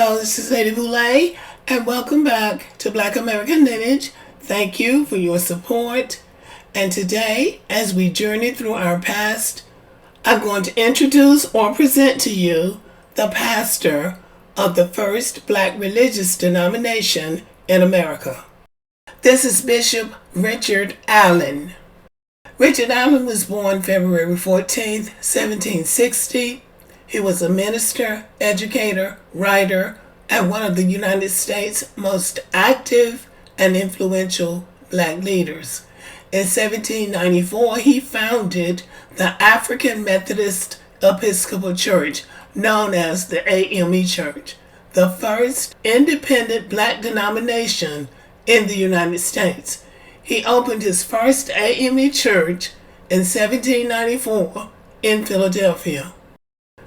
Hello, this is Lady Boulay, and welcome back to Black American Lineage. Thank you for your support. And today, as we journey through our past, I'm going to introduce or present to you the pastor of the first black religious denomination in America. This is Bishop Richard Allen. Richard Allen was born February 14th, 1760. He was a minister, educator, writer, and one of the United States' most active and influential black leaders. In 1794, he founded the African Methodist Episcopal Church, known as the AME Church, the first independent black denomination in the United States. He opened his first AME church in 1794 in Philadelphia.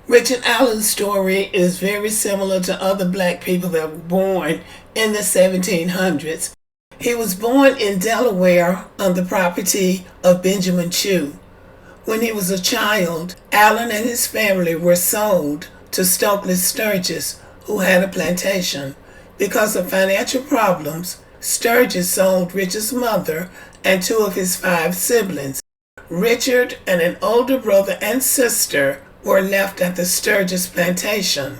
Richard Allen's story is very similar to other black people that were born in the 1700s. He was born in Delaware on the property of Benjamin Chew. When he was a child, Allen and his family were sold to Stokely Sturgis, who had a plantation. Because of financial problems, Sturgis sold Richard's mother and two of his 5 siblings. Richard and an older brother and sister were left at the Sturgis plantation.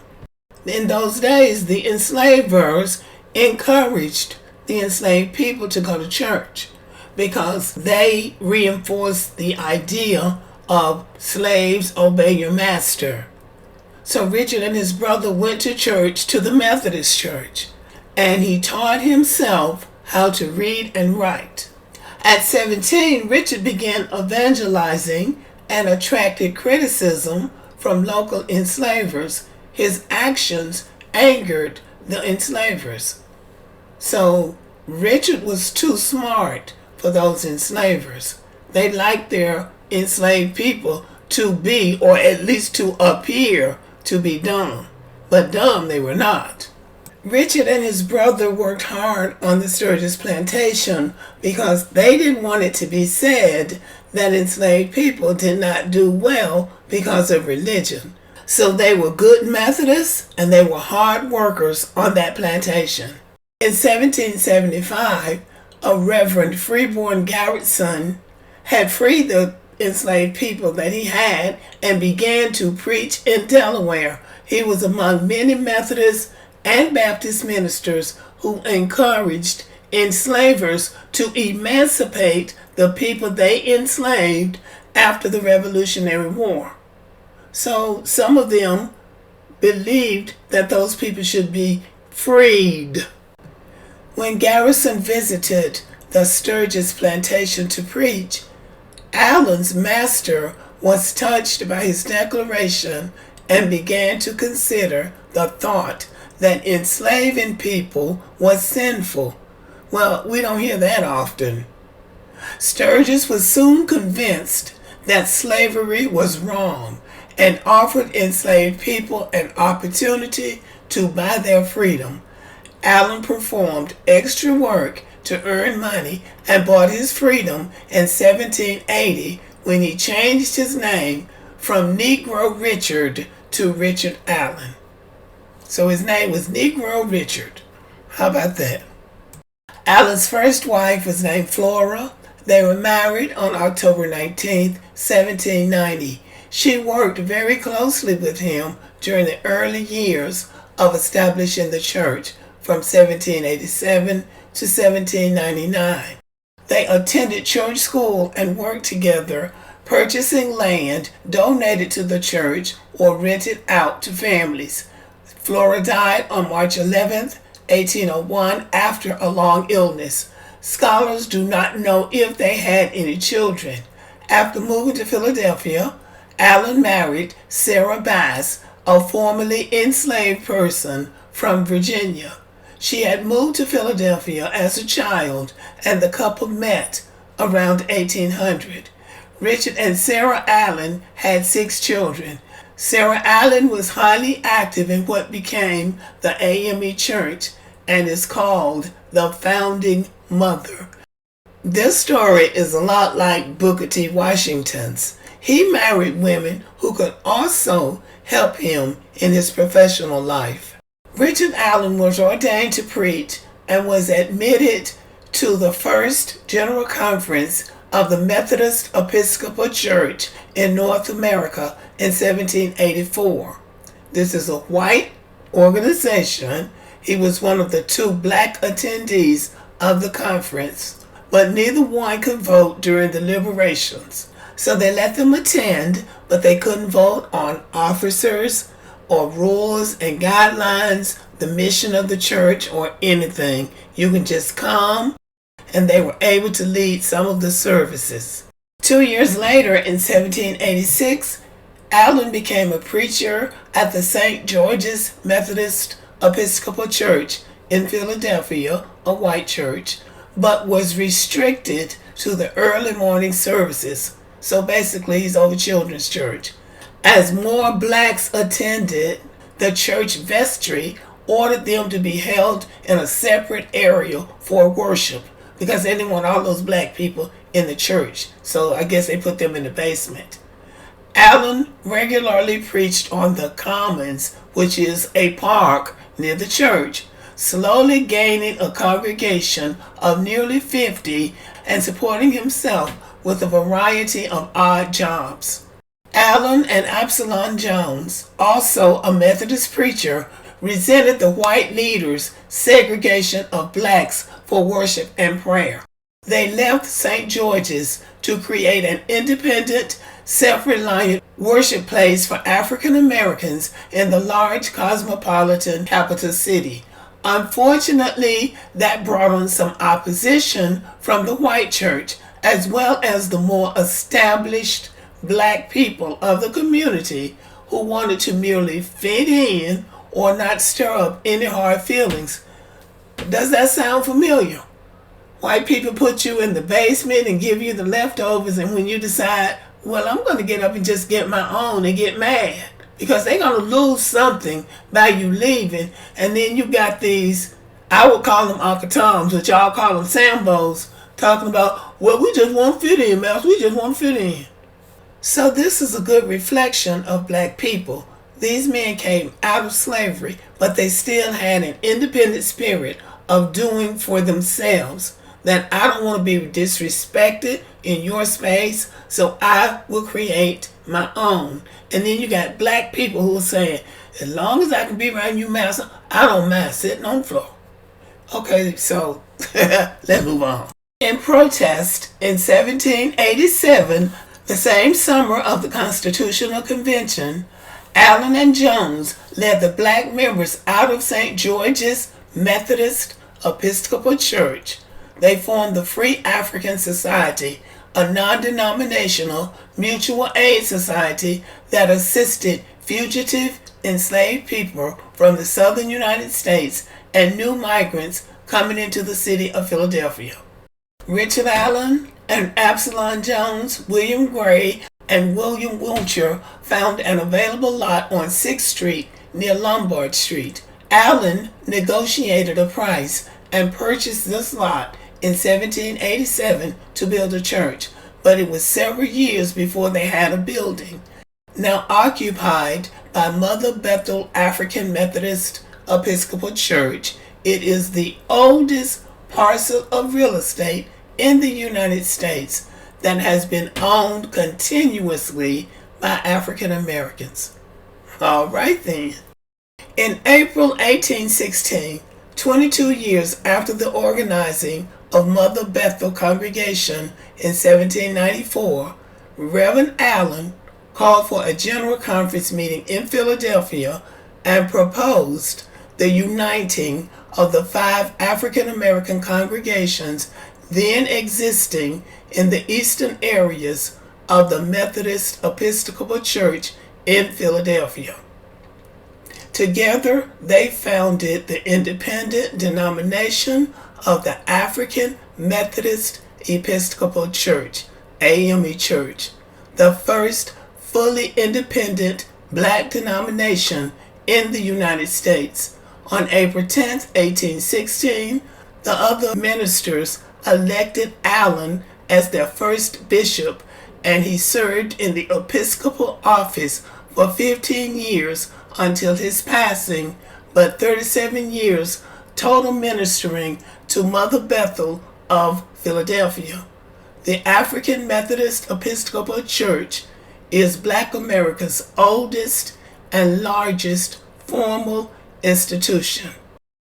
In those days, the enslavers encouraged the enslaved people to go to church because they reinforced the idea of slaves obey your master. So Richard and his brother went to church, to the Methodist church, and he taught himself how to read and write. At 17, Richard began evangelizing and attracted criticism from local enslavers. His actions angered the enslavers. So Richard was too smart for those enslavers. They liked their enslaved people to be, or at least to appear to be dumb. But dumb they were not. Richard and his brother worked hard on the Sturgis plantation because they didn't want it to be said that enslaved people did not do well because of religion. So they were good Methodists and they were hard workers on that plantation. In 1775, a Reverend Freeborn Garson had freed the enslaved people that he had and began to preach in Delaware. He was among many Methodists and Baptist ministers who encouraged enslavers to emancipate the people they enslaved after the Revolutionary War. So some of them believed that those people should be freed. When Garson visited the Sturgis plantation to preach, Allen's master was touched by his declaration and began to consider the thought that enslaving people was sinful. Well, we don't hear that often. Sturgis was soon convinced that slavery was wrong and offered enslaved people an opportunity to buy their freedom. Allen performed extra work to earn money and bought his freedom in 1780 when he changed his name from Negro Richard to Richard Allen. So his name was Negro Richard. How about that? Allen's first wife was named Flora. They were married on October 19th, 1790. She worked very closely with him during the early years of establishing the church from 1787 to 1799. They attended church school and worked together, purchasing land donated to the church or rented out to families. Flora died on March 11th, 1801 after a long illness. Scholars do not know if they had any children. After moving to Philadelphia, Allen married Sarah Bass, a formerly enslaved person from Virginia. She had moved to Philadelphia as a child, and the couple met around 1800. Richard and Sarah Allen had 6 children. Sarah Allen was highly active in what became the AME Church and is called the Founding Mother. This story is a lot like Booker T. Washington's. He married women who could also help him in his professional life. Richard Allen was ordained to preach and was admitted to the first General Conference of the Methodist Episcopal Church in North America in 1784. This is a white organization. He was one of the two black attendees of the conference, but neither one could vote during the deliberations. So they let them attend, but they couldn't vote on officers or rules and guidelines, the mission of the church, or anything. You can just come, and they were able to lead some of the services. 2 years later, in 1786, Allen became a preacher at the St. George's Methodist Episcopal Church in Philadelphia, a white church, but was restricted to the early morning services. So basically, he's over children's church. As more blacks attended, the church vestry ordered them to be held in a separate area for worship because they didn't want all those black people in the church. So I guess they put them in the basement. Allen regularly preached on the Commons, which is a park near the church, slowly gaining a congregation of nearly 50 and supporting himself with a variety of odd jobs. Allen and Absalom Jones, also a Methodist preacher, resented the white leaders' segregation of blacks for worship and prayer. They left St. George's to create an independent, self-reliant worship place for African Americans in the large cosmopolitan capital city. Unfortunately, that brought on some opposition from the white church, as well as the more established black people of the community who wanted to merely fit in or not stir up any hard feelings. Does that sound familiar? White people put you in the basement and give you the leftovers, and when you decide, well, I'm going to get up and just get my own, and get mad because they're going to lose something by you leaving. And then you got these, I would call them Uncle Toms, which y'all call them Sambos, talking about, well, we just want to fit in, man. We just want to fit in. So this is a good reflection of black people. These men came out of slavery, but they still had an independent spirit of doing for themselves. That I don't want to be disrespected in your space, so I will create my own. And then you got black people who are saying, as long as I can be around you, master, I don't mind sitting on the floor. Okay, so let's move on. In protest in 1787, the same summer of the Constitutional Convention, Allen and Jones led the black members out of St. George's Methodist Episcopal Church. They formed the Free African Society, a non-denominational mutual aid society that assisted fugitive enslaved people from the southern United States and new migrants coming into the city of Philadelphia. Richard Allen and Absalom Jones, William Gray, and William Wiltshire found an available lot on 6th Street near Lombard Street. Allen negotiated a price and purchased this lot in 1787 to build a church, but it was several years before they had a building. Now occupied by Mother Bethel African Methodist Episcopal Church, it is the oldest parcel of real estate in the United States that has been owned continuously by African Americans. All right then. In April 1816, 22 years after the organizing of Mother Bethel congregation in 1794, Reverend Allen called for a general conference meeting in Philadelphia and proposed the uniting of the 5 African American congregations then existing in the eastern areas of the Methodist Episcopal Church in Philadelphia. Together, they founded the independent denomination of the African Methodist Episcopal Church, AME Church, the first fully independent black denomination in the United States. On April 10, 1816, the other ministers elected Allen as their first bishop, and he served in the episcopal office for 15 years until his passing but 37 years total ministering to Mother Bethel of Philadelphia. The African Methodist Episcopal Church is Black America's oldest and largest formal institution.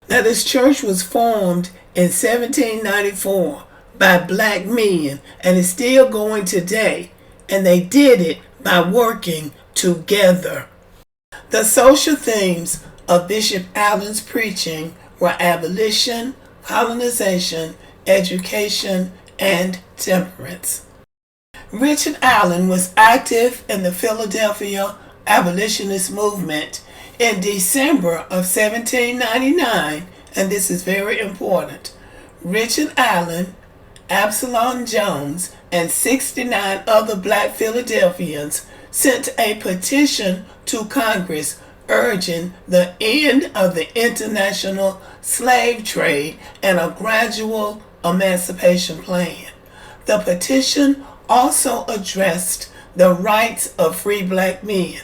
Now, this church was formed in 1794 by black men and is still going today, and they did it by working together. The social themes of Bishop Allen's preaching were abolition, colonization, education, and temperance. Richard Allen was active in the Philadelphia Abolitionist movement in December of 1799, and this is very important. Richard Allen, Absalom Jones, and 69 other black Philadelphians sent a petition to Congress urging the end of the international slave trade and a gradual emancipation plan. The petition also addressed the rights of free black men.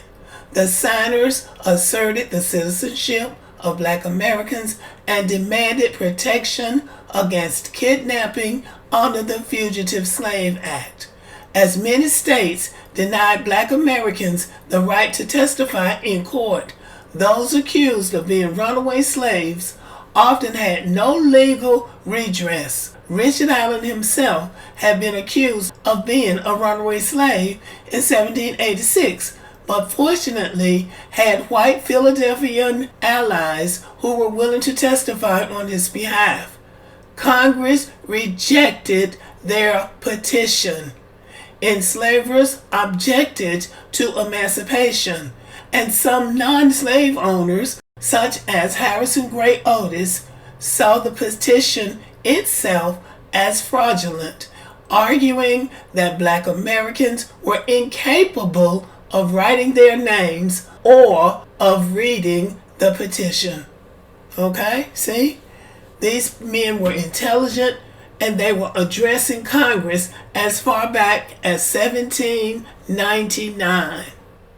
The signers asserted the citizenship of black Americans and demanded protection against kidnapping under the Fugitive Slave Act. As many states denied black Americans the right to testify in court, those accused of being runaway slaves often had no legal redress. Richard Allen himself had been accused of being a runaway slave in 1786, but fortunately had white Philadelphian allies who were willing to testify on his behalf. Congress rejected their petition. Enslavers objected to emancipation, and some non-slave owners, such as Harrison Gray Otis, saw the petition itself as fraudulent, arguing that black Americans were incapable of writing their names or of reading the petition. Okay, see? These men were intelligent, and they were addressing Congress as far back as 1799.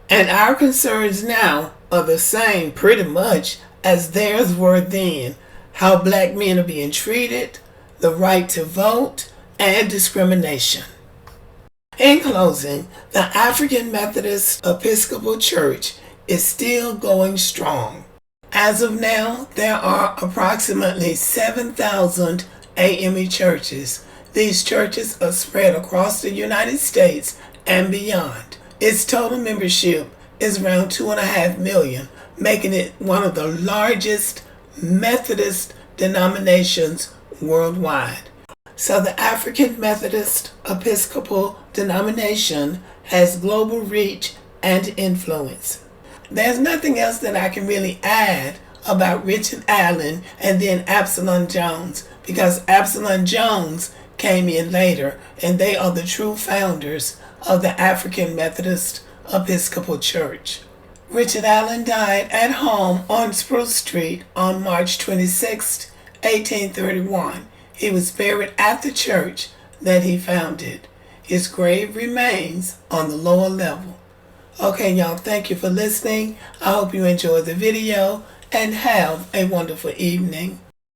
And our concerns now are the same pretty much as theirs were then. How black men are being treated, the right to vote, and discrimination. In closing, the African Methodist Episcopal Church is still going strong. As of now, there are approximately 7,000 AME churches. These churches are spread across the United States and beyond. Its total membership is around 2.5 million, making it one of the largest Methodist denominations worldwide. So the African Methodist Episcopal denomination has global reach and influence. There's nothing else that I can really add about Richard Allen and then Absalom Jones, because Absalom Jones came in later, and they are the true founders of the African Methodist Episcopal Church. Richard Allen died at home on Spruce Street on March 26, 1831. He was buried at the church that he founded. His grave remains on the lower level. Okay, y'all, thank you for listening. I hope you enjoyed the video and have a wonderful evening.